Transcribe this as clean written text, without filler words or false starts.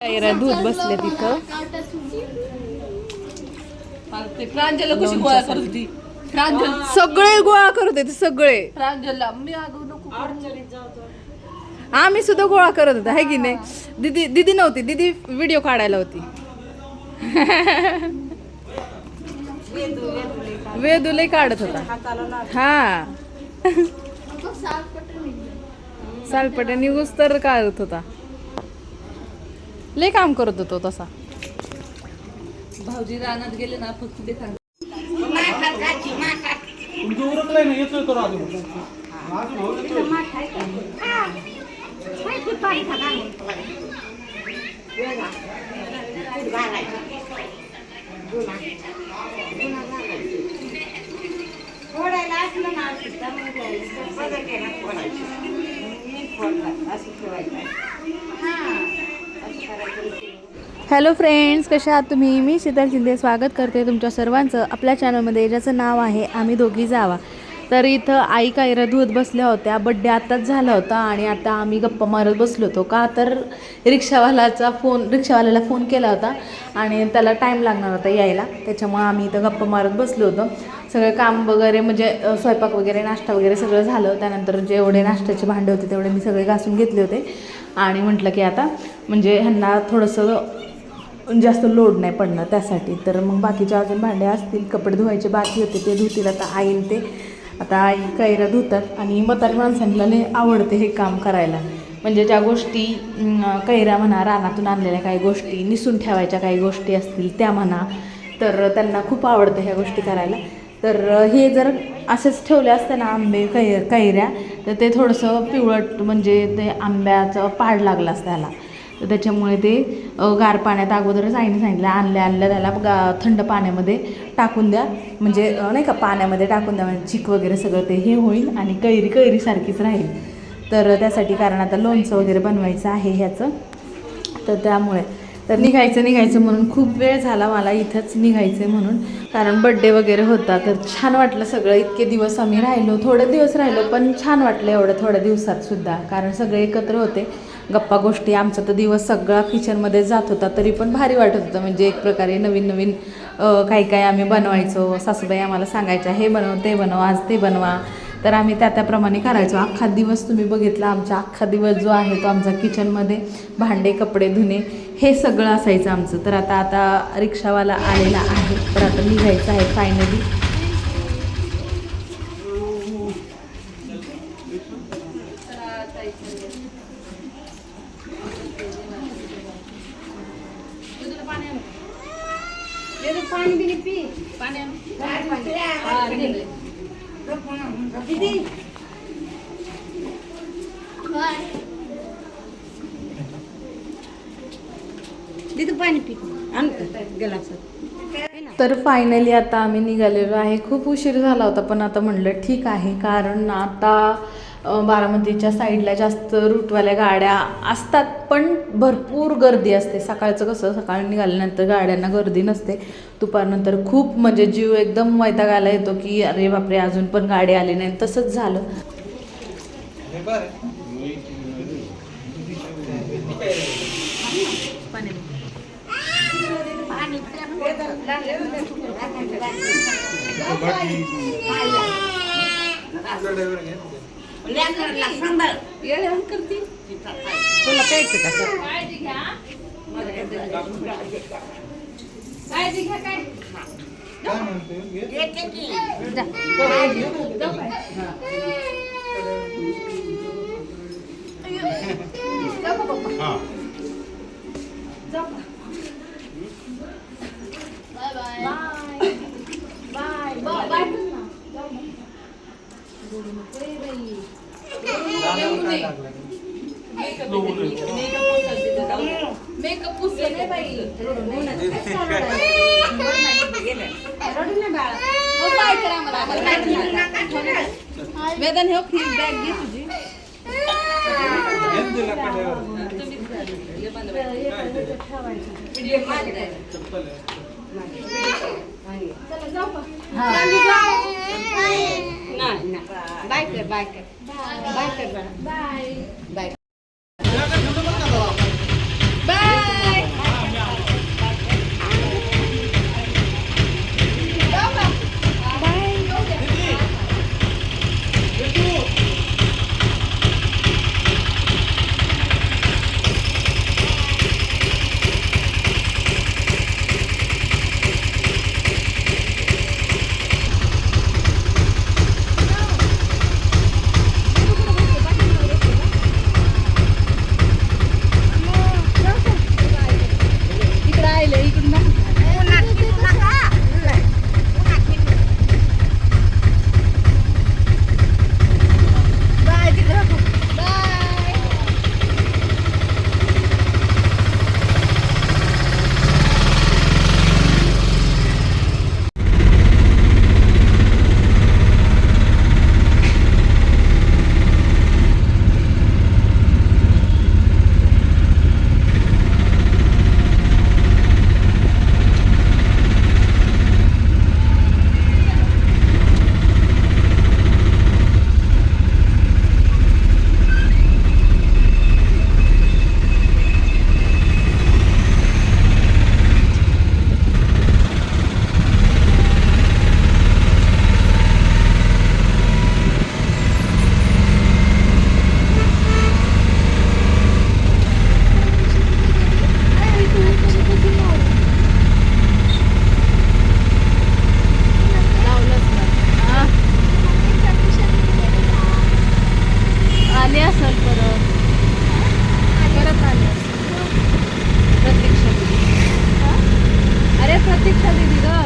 कैरा दूध बसले तिथं. प्रांजलला कशी गोळा करत होती. प्रांजल सगळे गोळा करत होते सगळे. प्रांजलला मी अगं नको आम्ही सुद्धा गोळा करत होतो आहे की नाही. दीदी दीदी नव्हती, दीदी व्हिडिओ काढायला होती. वेदूलय काढत होता. हा सालपट्या निघूस तर काढत होता. लय काम करत होतो तसा. भाऊजी रानात गेले ना फक्त ते सांग. हॅलो फ्रेंड्स, कशा आहात तुम्ही? मी शीतल शिंदे स्वागत करते तुमच्या सर्वांचं आपल्या चॅनलमध्ये, ज्याचं नाव आहे आम्ही दोघी जावा. तर इथं आई कैरा धुवत बसल्या होत्या. बड्डे आताच झाला होता आणि आता आम्ही गप्पा मारत बसलो होतो. का तर रिक्षावाल्याला फोन केला होता आणि त्याला टाईम लागणार होता यायला, त्याच्यामुळे आम्ही इथं गप्पा मारत बसलो होतो. सगळं काम वगैरे म्हणजे स्वयंपाक वगैरे नाश्ता वगैरे सगळं झालं. त्यानंतर जेवढे नाश्त्याचे भांडे होते तेवढे मी सगळे घासून घेतले होते आणि म्हटलं की आता म्हणजे ह्यांना थोडंसं जास्त लोड नाही पडणार त्यासाठी. तर मग बाकीचे अजून भांडे असतील, कपडे धुवायचे बाकी होते ते धुतील आता आईन ते. आता आई कैरा धुतात आणि म्हातारी माणसांना लय आवडते हे काम करायला. म्हणजे ज्या गोष्टी कैरा म्हणा, रानातून आणलेल्या काही गोष्टी, निसून ठेवायच्या काही गोष्टी असतील त्या म्हणा, तर त्यांना खूप आवडतं ह्या गोष्टी करायला. तर हे जर असेच ठेवले असते ना आंबे कैऱ्या, तर ते थोडंसं पिवळट म्हणजे ते आंब्याचं पाड लागलं असतं त्याला. तर त्याच्यामुळे ते गार पाण्यात अगोदरच आईने सांगितलं आणल्या त्याला थंड पाण्यामध्ये टाकून द्या, म्हणजे नाही का पाण्यामध्ये टाकून द्या, म्हणजे चिक वगैरे सगळं ते हे होईल आणि कैरीसारखीच राहील. तर त्यासाठी कारण आता लोणचं वगैरे बनवायचं आहे ह्याचं, तर त्यामुळे तर निघायचं म्हणून खूप वेळ झाला मला इथंच निघायचं म्हणून, कारण बड्डे वगैरे होता. तर छान वाटलं सगळं. इतके दिवस आम्ही राहिलो, थोडे दिवस राहिलो, पण छान वाटलं एवढ्या थोड्या दिवसात सुद्धा, कारण सगळे एकत्र होते. गप्पा गोष्टी, आमचा तर दिवस सगळा किचनमध्ये जात होता, तरी पण भारी वाटत होतं. म्हणजे एक प्रकारे नवीन काही आम्ही बनवायचो. सासूबाई आम्हाला सांगायच्या हे बनव ते बनव, आज ते बनवा. तर आम्ही त्याप्रमाणे करायचो. अख्खा दिवस तुम्ही बघितला आमचा, अख्खा दिवस जो आहे तो आमचा किचनमध्ये भांडे कपडे धुणे हे सगळं असायचं आमचं. तर आता रिक्षावाला आलेला आहे, तर आता निघायचं आहे फायनली. पाणी बिनी पी. दीदी पाणी पी तर फायनली आता आम्ही निघालेलो आहे. खूप उशीर झाला होता, पण आता म्हटलं ठीक आहे, कारण आता बारामतीच्या साईडला जास्त रूटवाल्या गाड्या असतात, पण भरपूर गर्दी असते. सकाळचं कसं सकाळी निघाल्यानंतर गाड्यांना गर्दी नसते, दुपारनंतर खूप म्हणजे जीव एकदम वैतागायला येतो की अरे बापरे अजून पण गाडी आली नाही. तसंच झालं. तुला प्यायचं का? मेकअप पुसले नाही बाई. वेदन हे बॅग घे तुझी. बाय कर बाय कर बाय कर बाय बाय बाय. प्रतीक्षा दिदी ग